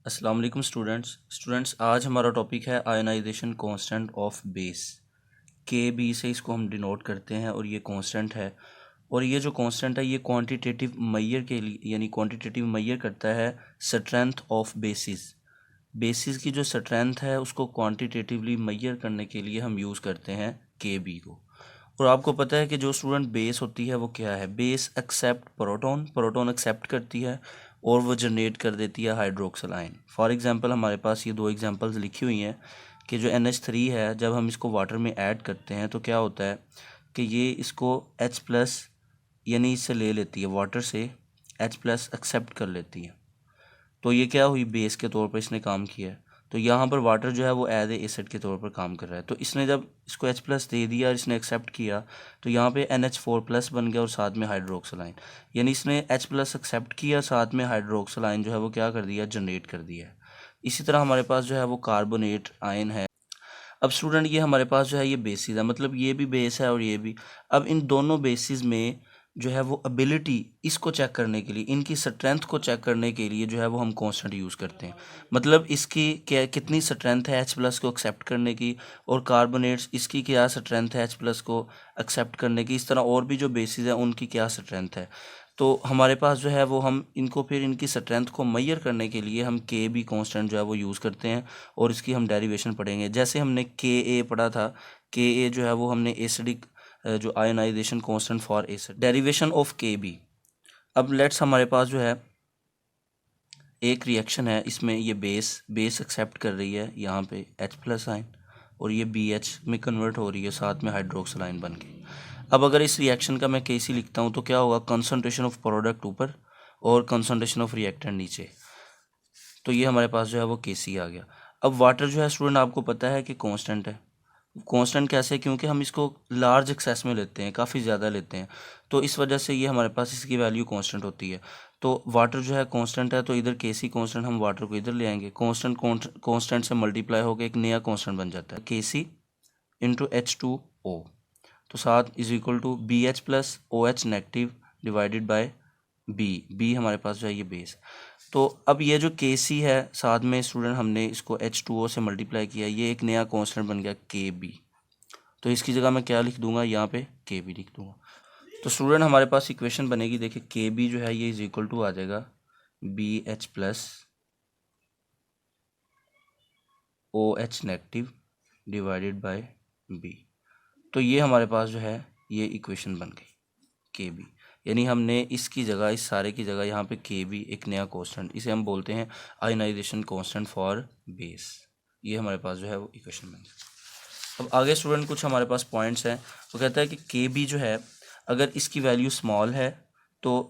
अस्सलाम वालेकुम स्टूडेंट्स आज हमारा टॉपिक है आयनाइजेशन कांस्टेंट ऑफ बेस। के बी से इसको हम डिनोट करते हैं और ये कांस्टेंट है। और ये जो कांस्टेंट है ये क्वांटिटेटिव मैयर के लिए यानी क्वांटिटेटिव मैयर करता है स्ट्रेंथ ऑफ बेसिस की जो स्ट्रेंथ है उसको क्वांटिटेटिवली मैयर करने के लिए हम यूज़ करते हैं के बी को। और आपको पता है कि जो स्टूडेंट बेस होती है वो क्या है, बेस एक्सेप्ट प्रोटॉन एक्सेप्ट करती है और वो जनरेट कर देती है हाइड्रोक्सिल आयन। फॉर एग्जांपल हमारे पास ये दो एग्जांपल्स लिखी हुई हैं कि जो NH3 है जब हम इसको वाटर में ऐड करते हैं तो क्या होता है कि ये इसको H+ यानी इससे ले लेती है, वाटर से H+ एक्सेप्ट कर लेती है। तो ये क्या हुई, बेस के तौर पर इसने काम किया है। तो यहाँ पर वाटर जो है वो एज ए एसिड के तौर पर काम कर रहा है। तो इसने जब इसको H+ दे दिया और इसने एक्सेप्ट किया तो यहाँ पे NH4+ बन गया और साथ में हाइड्रोक्सिल आयन, यानी इसने H+ एक्सेप्ट किया, साथ में हाइड्रोक्सिल आयन जो है वो क्या कर दिया, जनरेट कर दिया है। इसी तरह हमारे पास जो है वो कार्बोनेट आयन है। अब स्टूडेंट ये हमारे पास जो है ये बेसिस है, मतलब ये भी बेस है और ये भी। अब इन दोनों बेसिस में जो है वो एबिलिटी इसको चेक करने के लिए, इनकी स्ट्रेंथ को चेक करने के लिए जो है वो हम कांस्टेंट यूज़ करते हैं। मतलब इसकी क्या कितनी स्ट्रेंथ है H+ को एक्सेप्ट करने की, और कार्बोनेट्स इसकी क्या स्ट्रेंथ है H+ को एक्सेप्ट करने की। इस तरह और भी जो बेसिस है उनकी क्या स्ट्रेंथ है। तो हमारे पास जो है वो हम इनको फिर इनकी स्ट्रेंथ को मैयर करने के लिए हम के बी कांस्टेंट जो है वो यूज़ करते हैं और इसकी हम डेरिवेशन पढ़ेंगे। जैसे हमने के ए पढ़ा था, के ए जो है वो हमने एसिडिक जो ionisation constant for acid, derivation of K B. अब लेट्स हमारे पास जो है एक रिएक्शन है, इसमें ये बेस एक्सेप्ट कर रही है यहाँ पे H+ आयन और ये BH में कन्वर्ट हो रही है, साथ में हाइड्रोक्सिल आयन बन के। अब अगर इस रिएक्शन का मैं KC लिखता हूँ तो क्या होगा, कंसंट्रेशन ऑफ प्रोडक्ट ऊपर और कंसंट्रेशन ऑफ रिएक्टेंट नीचे। तो ये हमारे पास जो है वो KC आ गया। अब वाटर जो है स्टूडेंट आपको पता है कि कांस्टेंट है। कांस्टेंट कैसे, क्योंकि हम इसको लार्ज एक्सेस में लेते हैं, काफ़ी ज़्यादा लेते हैं, तो इस वजह से ये हमारे पास इसकी वैल्यू कांस्टेंट होती है। तो वाटर जो है कांस्टेंट है, तो इधर KC कांस्टेंट, हम वाटर को इधर ले आएंगे, कांस्टेंट से मल्टीप्लाई होकर एक नया कांस्टेंट बन जाता है KC इंटू H2O। तो साथ is equal to BH+ OH negative divided by B हमारे पास जो है ये बेस। तो अब ये जो KC है साथ में स्टूडेंट हमने इसको H2O से मल्टीप्लाई किया, ये एक नया कांस्टेंट बन गया KB। तो इसकी जगह मैं क्या लिख दूंगा, यहाँ पे KB लिख दूंगा। तो स्टूडेंट हमारे पास इक्वेशन बनेगी, देखिए KB जो है ये इज इक्वल टू आ जाएगा BH+ OH negative divided bye B। तो ये हमारे पास जो है ये इक्वेशन बन गई KB, यानी हमने इसकी जगह, इस सारे की जगह यहाँ पे KB एक नया कांस्टेंट, इसे हम बोलते हैं आयनाइजेशन कांस्टेंट फॉर बेस। ये हमारे पास जो है वो इक्वेशन बन गई। अब आगे स्टूडेंट कुछ हमारे पास पॉइंट्स हैं। वो कहता है कि KB जो है अगर इसकी वैल्यू स्मॉल है तो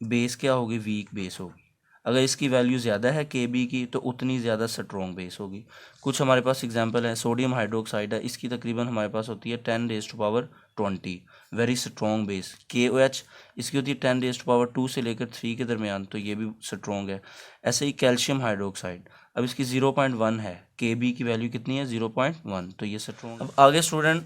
बेस क्या होगी, वीक बेस होगी। अगर इसकी वैल्यू ज़्यादा है KB की तो उतनी ज़्यादा स्ट्रॉन्ग बेस होगी। कुछ हमारे पास एग्जांपल है, सोडियम हाइड्रोक्साइड है, इसकी तकरीबन हमारे पास होती है 10⁻20, वेरी स्ट्रॉन्ग बेस। KOH इसकी होती है 10⁻2 से लेकर 3 के दरमियान, तो ये भी स्ट्रॉन्ग है। ऐसे ही कैल्शियम हाइड्रोक्साइड, अब इसकी 0.1 है, KB की वैल्यू कितनी है, 0.1, तो ये स्ट्रॉन्ग। अब आगे स्टूडेंट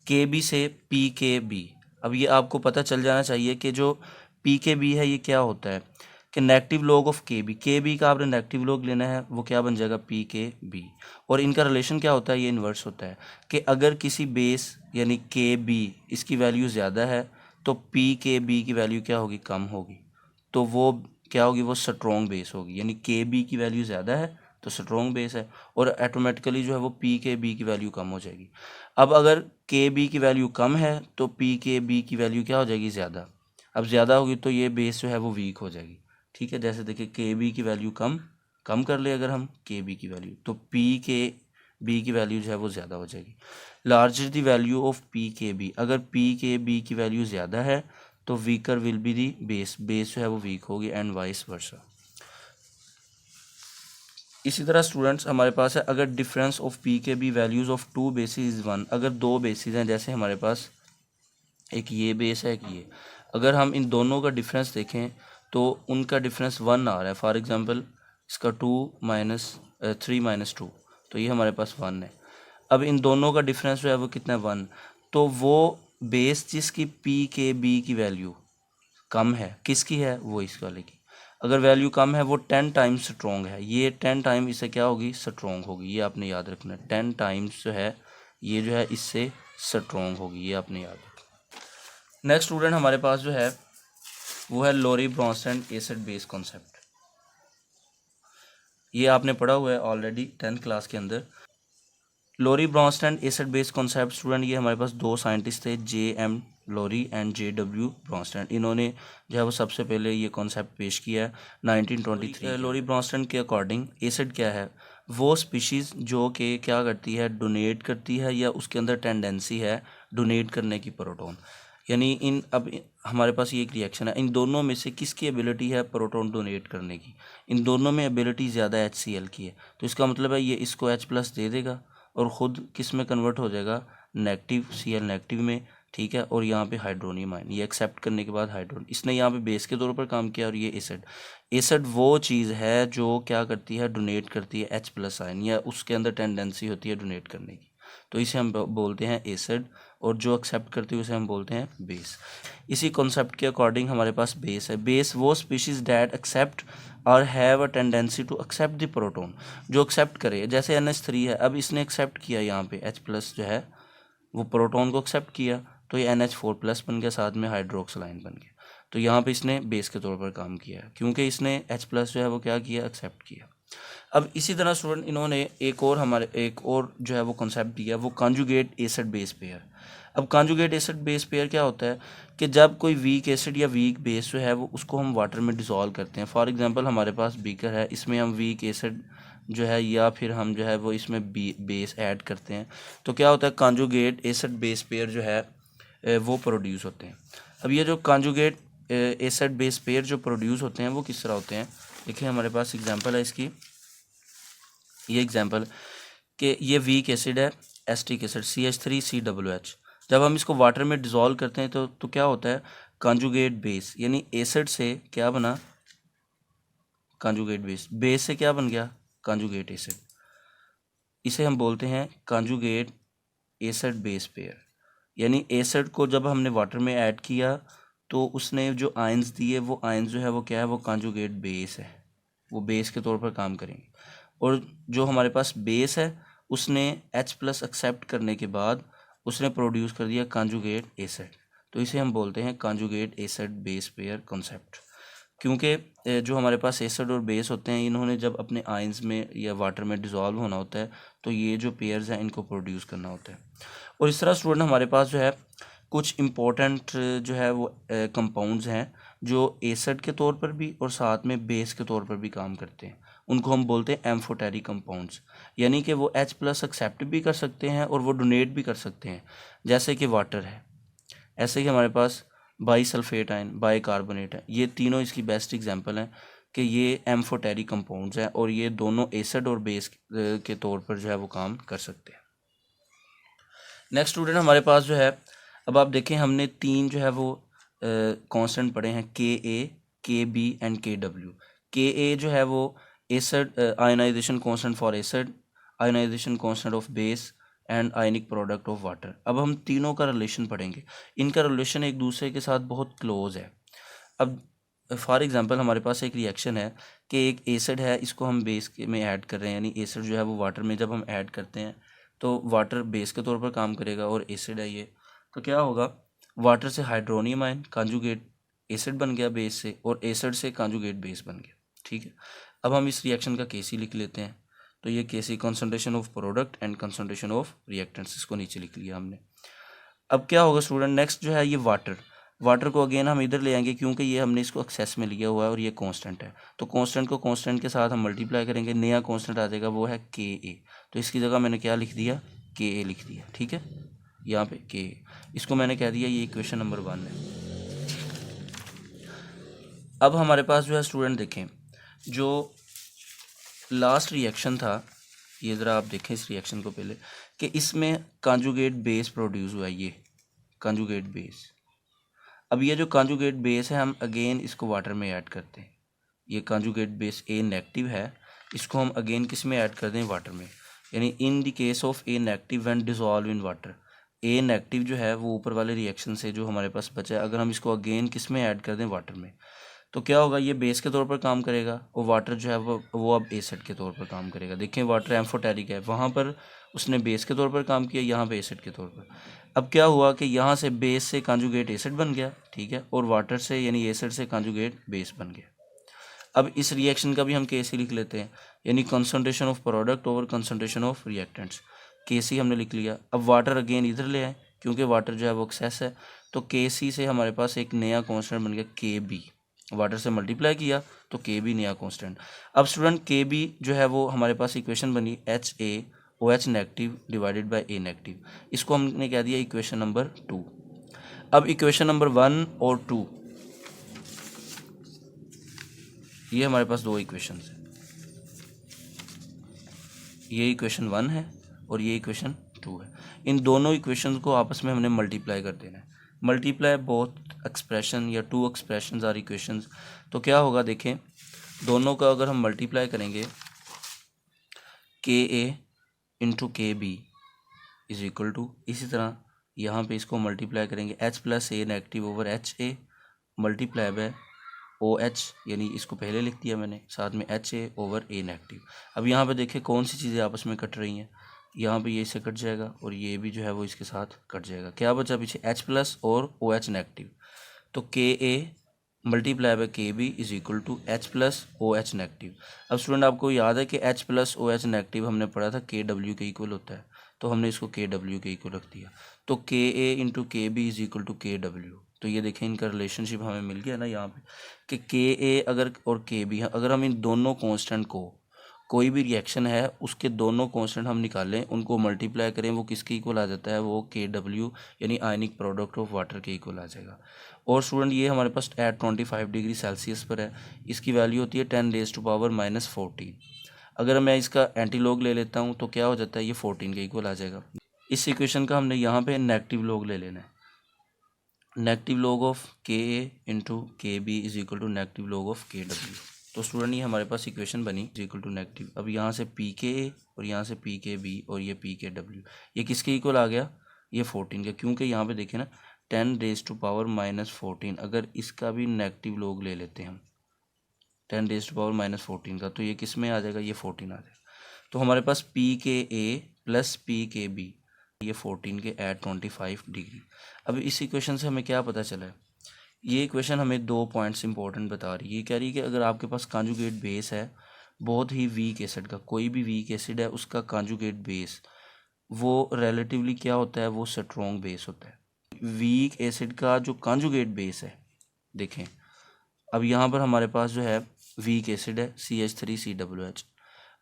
KB से PKB, अब ये आपको पता चल जाना चाहिए कि जो PKB है ये क्या होता है, कि नेगेटिव लॉग ऑफ KB का आपने नेगेटिव लॉग लेना है, वो क्या बन जाएगा PKB। और इनका रिलेशन क्या होता है, ये इन्वर्स होता है कि अगर किसी बेस यानी KB इसकी वैल्यू ज़्यादा है तो PKB की वैल्यू क्या होगी, कम होगी, तो वो क्या होगी, वो स्ट्रॉन्ग बेस होगी। यानी KB की वैल्यू ज़्यादा है तो स्ट्रॉन्ग बेस है, और ऑटोमेटिकली जो है वो PKB की वैल्यू कम हो जाएगी। अब अगर KB की वैल्यू कम है तो PKB की वैल्यू क्या हो जाएगी, ज़्यादा। अब ज़्यादा होगी तो ये बेस जो है वो वीक हो जाएगी। ठीक है, जैसे देखिए KB की वैल्यू कम कर ले अगर हम KB की वैल्यू, तो PKB की वैल्यू जो है वो ज़्यादा हो जाएगी। Larger the value of PKB, अगर PKB की वैल्यू ज़्यादा है तो weaker will be the base जो है वो वीक होगी, एंड वाइस वर्सा। इसी तरह स्टूडेंट्स हमारे पास है, अगर difference of PKB values of two bases is 1, अगर दो बेसिस हैं, जैसे हमारे पास एक ये बेस है, एक ये, अगर हम इन दोनों का डिफरेंस देखें तो उनका डिफरेंस 1 आ रहा है। फॉर एग्जांपल इसका 3 - 2, तो ये हमारे पास 1 है। अब इन दोनों का डिफरेंस जो है वो कितना है, 1, तो वो बेस जिसकी PKB की वैल्यू कम है, किसकी है, वो इस वाले की। अगर वैल्यू कम है वो 10 टाइम्स स्ट्रॉन्ग है, ये 10 टाइम इससे क्या होगी, स्ट्रॉन्ग होगी। ये आपने याद रखना है, 10 टाइम्स जो है ये जो है इससे स्ट्रॉन्ग होगी, ये आपने याद रखना। नेक्स्ट स्टूडेंट हमारे पास जो है वो है लोरी ब्रॉन्स्टन एसिड बेस कॉन्सेप्ट। ये आपने पढ़ा हुआ है ऑलरेडी 10th क्लास के अंदर। Lowry Bronsted acid base concept student, ये हमारे पास दो साइंटिस्ट थे, J.M. Lowry and J.W. Bronsted. इन्होंने जो है वो सबसे पहले ये कॉन्सेप्ट पेश किया है 1923। लोरी ब्रॉन्स्टन के अकॉर्डिंग एसिड क्या है, वो स्पीशीज़ जो कि क्या करती है, डोनेट करती है या उसके अंदर टेंडेंसी है डोनेट करने की प्रोटॉन। यानी अब हमारे पास ये एक रिएक्शन है, इन दोनों में से किसकी एबिलिटी है प्रोटॉन डोनेट करने की, इन दोनों में एबिलिटी ज़्यादा HCl की है। तो इसका मतलब है ये इसको H+ दे देगा और ख़ुद किस में कन्वर्ट हो जाएगा, नेगेटिव Cl नेगेटिव में, ठीक है। और यहाँ पे हाइड्रोनियम आयन, ये एक्सेप्ट करने के बाद हाइड्रोन, इसने यहाँ पे बेस के तौर पर काम किया। और ये एसिड, एसिड वो चीज़ है जो क्या करती है, डोनेट करती है H+ आयन, या उसके अंदर टेंडेंसी होती है डोनेट करने की, तो इसे हम बोलते हैं एसिड। और जो एक्सेप्ट करती है उसे हम बोलते हैं बेस। इसी कॉन्सेप्ट के अकॉर्डिंग हमारे पास बेस है। बेस वो स्पीशीज़ डैट एक्सेप्ट और have a tendency to accept the proton, जो एक्सेप्ट करे। जैसे NH3 है, अब इसने एक्सेप्ट किया यहाँ पे H+ जो है वो प्रोटॉन को एक्सेप्ट किया, तो ये NH4+ बन गया, साथ में हाइड्रोक्सिल आयन बन गया। तो यहाँ पे इसने बेस के तौर पर काम किया है क्योंकि इसने H+ जो है वो क्या किया, एक्सेप्ट किया। अब इसी तरह स्टूडेंट इन्होंने एक और जो है वो कॉन्सेप्ट दिया, वो कॉन्जुगेट एसिड बेस पेयर। अब कॉन्जुगेट एसिड बेस पेयर क्या होता है कि जब कोई वीक एसिड या वीक बेस जो है वो उसको हम वाटर में डिज़ोल्व करते हैं। फॉर एग्जांपल हमारे पास बीकर है, इसमें हम वीक एसिड जो है या फिर हम जो है वो इसमें बेस ऐड करते हैं, तो क्या होता है, कॉन्जुगेट एसिड बेस पेयर जो है वो प्रोड्यूस होते हैं। अब ये जो कॉन्जुगेट एसिड बेस पेयर जो प्रोड्यूस होते हैं वो किस तरह होते हैं, देखिए हमारे पास एग्जांपल है इसकी। ये एग्जांपल कि ये वीक एसिड है, एसिटिक एसिड CH3COOH। जब हम इसको वाटर में डिज़ोल्व करते हैं तो क्या होता है, कॉन्जुगेट बेस, यानी एसिड से क्या बना, कॉन्जुगेट बेस, बेस से क्या बन गया, कॉन्जुगेट एसिड। इसे हम बोलते हैं कॉन्जुगेट एसिड बेस पेयर। यानी एसिड को जब हमने वाटर में ऐड किया तो उसने जो आयंस दिए, वो आयंस जो है वो क्या है, वो कॉन्जुगेट बेस है, वो बेस के तौर पर काम करेंगे। और जो हमारे पास बेस है उसने H+ एक्सेप्ट करने के बाद उसने प्रोड्यूस कर दिया कॉन्जुगेट एसिड, तो इसे हम बोलते हैं conjugate acid base pair concept. क्योंकि जो हमारे पास एसिड और बेस होते हैं, इन्होंने जब अपने आयंस में या वाटर में डिज़ोल्व होना होता है तो ये जो पेयर्स हैं इनको प्रोड्यूस करना होता है। और इस तरह स्टूडेंट हमारे पास जो है कुछ इम्पोर्टेंट जो है वो कंपाउंड्स हैं जो एसिड के तौर पर भी और साथ में बेस के तौर पर भी काम करते हैं, उनको हम बोलते हैं एम्फोटेरिक कंपाउंड्स। यानी कि वो H+ एक्सेप्ट भी कर सकते हैं और वो डोनेट भी कर सकते हैं, जैसे कि वाटर है, ऐसे ही हमारे पास बाईसल्फेट आयन, बाइकार्बोनेट है, ये तीनों इसकी बेस्ट एग्जांपल हैं कि ये एम्फोटेरिक कंपाउंड्स हैं और ये दोनों एसिड और बेस के तौर पर जो है वो काम कर सकते हैं। नेक्स्ट स्टूडेंट हमारे पास जो है, अब आप देखें हमने तीन जो है वो कांस्टेंट पढ़े हैं, Ka, Kb and Kw। Ka जो है वो acid ionisation constant for acid, ionisation constant of base and ionic product of water. अब हम तीनों का रिलेशन पढ़ेंगे, इनका रिलेशन एक दूसरे के साथ बहुत क्लोज है। अब फॉर एग्जांपल हमारे पास एक रिएक्शन है कि एक एसिड है, इसको हम बेस में ऐड कर रहे हैं, यानी एसिड जो है वो वाटर में जब हम ऐड करते हैं तो वाटर बेस के तौर पर काम करेगा और एसिड है ये, तो क्या होगा, वाटर से हाइड्रोनियम आयन कॉन्जुगेट एसिड बन गया बेस से, और एसिड से कॉन्जुगेट बेस बन गया, ठीक है। अब हम इस रिएक्शन का Kc लिख लेते हैं, तो ये Kc concentration of product and concentration of reactants, इसको नीचे लिख लिया हमने। अब क्या होगा स्टूडेंट, नेक्स्ट जो है ये वाटर को अगेन हम इधर ले आएंगे क्योंकि ये हमने इसको एक्सेस में लिया हुआ है और ये कांस्टेंट है, तो कांस्टेंट को कांस्टेंट के साथ हम मल्टीप्लाई करेंगे, नया कांस्टेंट आ जाएगा, वो है Ka। तो इसकी जगह मैंने क्या लिख दिया, Ka लिख दिया, ठीक है। यहाँ पे Ka, इसको मैंने कह दिया ये इक्वेशन नंबर 1 है। अब हमारे पास जो है स्टूडेंट देखें, जो लास्ट रिएक्शन था, ये ज़रा आप देखें इस रिएक्शन को पहले, कि इसमें कॉन्जुगेट बेस प्रोड्यूस हुआ है, ये कॉन्जुगेट बेस। अब ये जो कॉन्जुगेट बेस है हम अगेन इसको वाटर में ऐड करते हैं, ये कॉन्जुगेट बेस A नेगेटिव है, इसको हम अगेन किस में ऐड कर दें, वाटर में। यानी in the case of A negative when dissolve in water, A negative जो है वो ऊपर वाले रिएक्शन से जो हमारे पास बचा है, अगर हम इसको अगेन किस में ऐड कर दें, वाटर में, तो क्या होगा, ये बेस के तौर पर काम करेगा और वाटर जो है वो अब एसिड के तौर पर काम करेगा। देखें वाटर एम्फोटेरिक है, वहाँ पर उसने बेस के तौर पर काम किया, यहाँ पे एसिड के तौर पर। अब क्या हुआ कि यहाँ से बेस से कॉन्जुगेट एसिड बन गया, ठीक है, और वाटर से यानी एसिड से कॉन्जुगेट बेस बन गया। अब इस रिएक्शन का भी हम केसी लिख लेते हैं, यानी concentration of product over concentration of reactants, KC हमने लिख लिया। अब वाटर अगेन इधर ले आए, क्योंकि वाटर जो है वो एक्सेस है, तो केसी से हमारे पास एक नया कांस्टेंट बन गया के बी। वाटर से मल्टीप्लाई किया तो के बी नया कांस्टेंट। अब स्टूडेंट के बी जो है वो हमारे पास इक्वेशन बनी H A O H negative divided by A negative. इसको हमने कह दिया इक्वेशन नंबर 2। अब इक्वेशन नंबर 1 और 2, ये हमारे पास दो इक्वेशंस हैं, ये इक्वेशन 1 है और ये इक्वेशन 2 है। इन दोनों इक्वेशंस को आपस में हमने मल्टीप्लाई कर देना है। मल्टीप्लाई बोथ एक्सप्रेशन या टू एक्सप्रेशंस आर इक्वेशंस। तो क्या होगा, देखें दोनों का अगर हम मल्टीप्लाई करेंगे, K A into K B is equal to, इसी तरह यहाँ पे इसको मल्टीप्लाई करेंगे H plus A negative over H A multiply by O H, यानी इसको पहले लिख दिया मैंने, साथ में H A over A negative. अब यहाँ पे देखें कौन सी चीज़ें आपस में कट रही हैं, यहाँ पे ये इससे कट जाएगा और ये भी जो है वो इसके साथ कट जाएगा। क्या बचा पीछे, एच प्लस और ओ एच नेगेटिव। तो K A multiply by K B is equal to H plus O H negative. अब स्टूडेंट आपको याद है कि H plus O H negative हमने पढ़ा था के डब्ल्यू के इक्वल होता है, तो हमने इसको के डब्ल्यू के इक्वल रख दिया। तो K A into K B is equal to के डब्ल्यू। तो ये देखें इनका रिलेशनशिप हमें मिल गया ना यहाँ पे, कि के ए अगर और के बी, अगर हम इन दोनों कांस्टेंट को, कोई भी रिएक्शन है उसके दोनों कांस्टेंट हम निकालें, उनको मल्टीप्लाई करें, वो किसके इक्वल आ जाता है, वो के डब्ल्यू यानी आयनिक प्रोडक्ट ऑफ वाटर के इक्वल आ जाएगा। और स्टूडेंट ये हमारे पास एट 25 डिग्री सेल्सियस पर है, इसकी वैल्यू होती है 10⁻⁻14। अगर मैं इसका एंटीलॉग ले लेता हूँ तो क्या हो जाता है, ये 14 के इक्वल आ जाएगा। इस इक्वेशन का हमने यहाँ पे नेगेटिव लॉग ले लेना है, negative log of K A into K B is equal to negative log of K W. तो स्टूडेंट ये हमारे पास इक्वेशन बनी इज इक्वल टू नेगेटिव। अब यहाँ से पी के ए और यहाँ से पी के बी और ये पी के डब्ल्यू, ये किसके इक्वल आ गया, ये 14 का, क्योंकि यहाँ पे देखें ना 10⁻⁻14, अगर इसका भी नेगेटिव लॉग ले लेते हैं हम 10⁻⁻14 का, तो ये किस में आ जाएगा, ये 14 आ जाएगा। तो हमारे पास पी के ए प्लस पी के बी, ये 14 के एट 25 डिग्री। अब इस इक्वेशन से हमें क्या पता चला है, ये इक्वेशन हमें दो पॉइंट्स इंपॉर्टेंट बता रही है। ये कह रही है कि अगर आपके पास कॉन्जुगेट बेस है बहुत ही वीक एसिड का, कोई भी वीक एसिड है उसका कॉन्जुगेट बेस वो रिलेटिवली क्या होता है, वो स्ट्रॉन्ग बेस होता है। वीक एसिड का जो कॉन्जुगेट बेस है, देखें अब यहाँ पर हमारे पास जो है वीक एसिड है CH3COOH।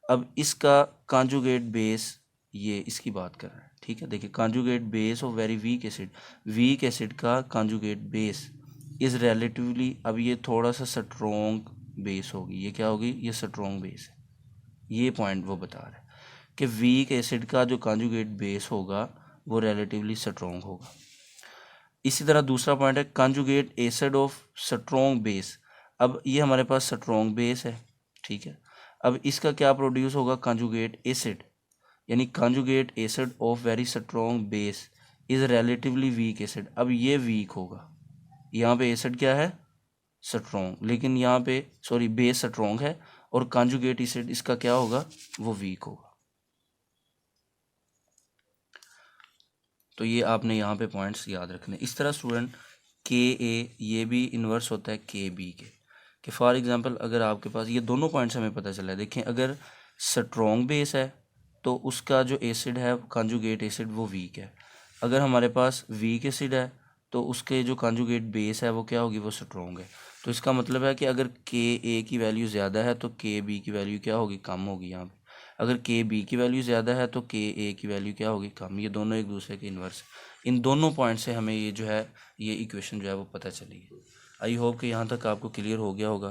अब इसका कॉन्जुगेट बेस, ये इसकी बात कर रहा है, ठीक है। देखिए conjugate base of very weak acid का कॉन्जुगेट बेस इज़ रिलेटिवली, अब ये थोड़ा सा स्ट्रॉन्ग बेस होगी, ये क्या होगी, ये स्ट्रॉन्ग बेस है। ये पॉइंट वो बता रहा है कि वीक एसिड का जो कॉन्जुगेट बेस होगा वो रिलेटिवली स्ट्रॉन्ग होगा। इसी तरह दूसरा पॉइंट है conjugate acid of strong base. अब ये हमारे पास स्ट्रॉन्ग बेस है, ठीक है। अब इसका क्या प्रोड्यूस होगा, कॉन्जुगेट एसिड, यानी conjugate acid of very strong base is relatively weak acid. अब ये वीक होगा, यहाँ पे एसिड क्या है, स्ट्रॉन्ग, लेकिन यहाँ पे सॉरी बेस स्ट्रॉन्ग है और कॉन्जुगेट एसिड इसका क्या होगा, वो वीक होगा। तो ये आपने यहाँ पे पॉइंट्स याद रखने। इस तरह स्टूडेंट के ए ये भी इन्वर्स होता है के बी के, कि फॉर एग्जांपल अगर आपके पास ये दोनों पॉइंट्स हमें पता चला है, देखें अगर स्ट्रॉन्ग बेस है तो उसका जो एसिड है कॉन्जुगेट एसिड वो वीक है। अगर हमारे पास वीक एसिड है तो उसके जो कॉन्जुगेट बेस है वो क्या होगी, वो स्ट्रॉन्ग है। तो इसका मतलब है कि अगर के ए की वैल्यू ज़्यादा है तो के बी की वैल्यू क्या होगी, कम होगी। यहाँ पे अगर के बी की वैल्यू ज़्यादा है तो के ए की वैल्यू क्या होगी, कम। ये दोनों एक दूसरे के इन्वर्स है। इन दोनों पॉइंट से हमें ये जो है ये इक्वेशन जो है वो पता चली है। आई होप कि यहाँ तक आपको क्लियर हो गया होगा।